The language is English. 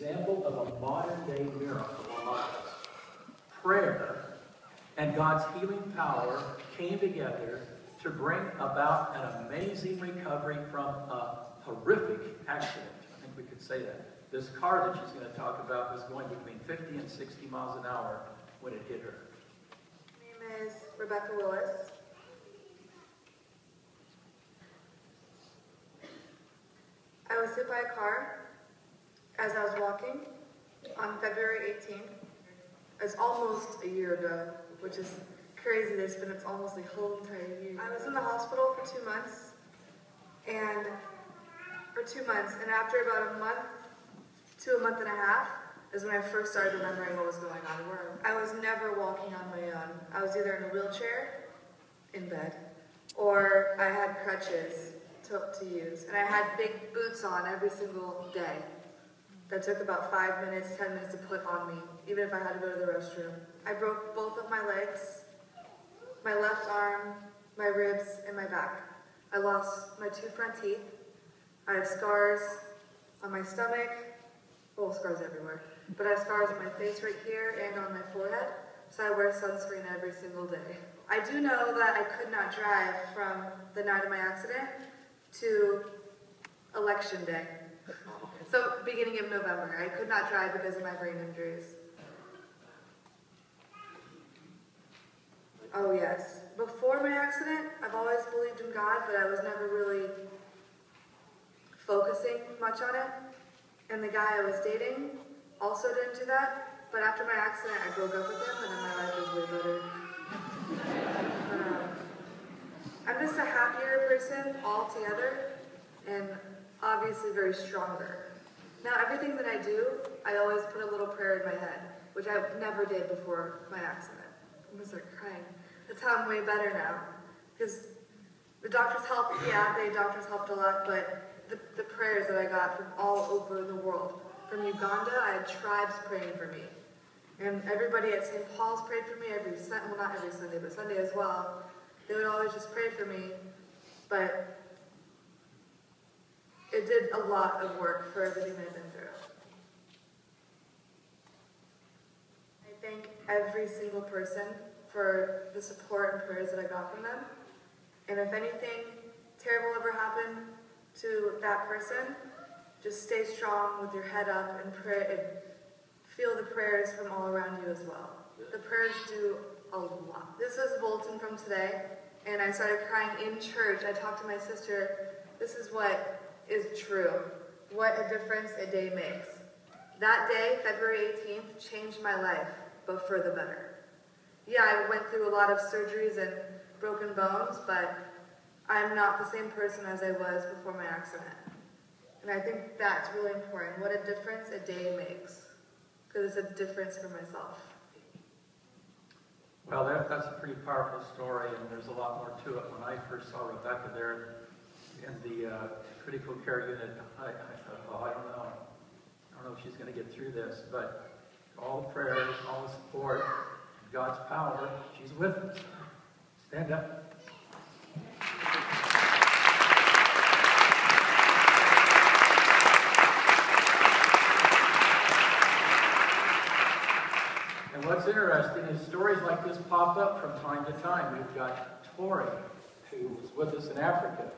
example of a modern-day miracle on us. Prayer and God's healing power came together to bring about an amazing recovery from a horrific accident. I think we could say that. This car that she's going to talk about was going between 50 and 60 miles an hour when it hit her. My name is Rebecca Willis. I was hit by a car as I was walking on February 18th. It's almost a year ago, which is crazy. It's almost a whole entire year. I was in the hospital for 2 months, and after about a month to a month and a half is when I first started remembering what was going on. I was never walking on my own. I was either in a wheelchair, in bed, or I had crutches to use. And I had big boots on every single day. That took about 5 minutes, 10 minutes to put on me, even if I had to go to the restroom. I broke both of my legs, my left arm, my ribs, and my back. I lost my 2 front teeth. I have scars on my stomach, well, scars everywhere, but I have scars on my face right here and on my forehead, so I wear sunscreen every single day. I do know that I could not drive from the night of my accident to election day. So, beginning of November, I could not drive because of my brain injuries. Oh yes. Before my accident, I've always believed in God, but I was never really focusing much on it. And the guy I was dating also didn't do that. But after my accident, I broke up with him, and then my life was way better. I'm just a happier person altogether, and obviously very stronger. Now, everything that I do, I always put a little prayer in my head, which I never did before my accident. I'm gonna start crying. That's how I'm way better now. Because the doctors helped, yeah, the doctors helped a lot, but the prayers that I got from all over the world. From Uganda, I had tribes praying for me. And everybody at St. Paul's prayed for me every Sunday, well, not every Sunday, but Sunday as well. They would always just pray for me, but it did a lot of work for everything I've been through. I thank every single person for the support and prayers that I got from them. And if anything terrible ever happened to that person, just stay strong with your head up and pray and feel the prayers from all around you as well. The prayers do a lot. This was a bulletin from today, and I started crying in church. I talked to my sister. This is what is true. What a difference a day makes. That day, February 18th, changed my life, but for the better. Yeah, I went through a lot of surgeries and broken bones, but I'm not the same person as I was before my accident. And I think that's really important. What a difference a day makes. Because it's a difference for myself. Well, that's a pretty powerful story, and there's a lot more to it. When I first saw Rebecca there in the critical care unit, I thought, oh, I don't know if she's going to get through this, but all the prayers, all the support, God's power, she's with us. Stand up. And what's interesting is stories like this pop up from time to time. We've got Tori, who was with us in Africa.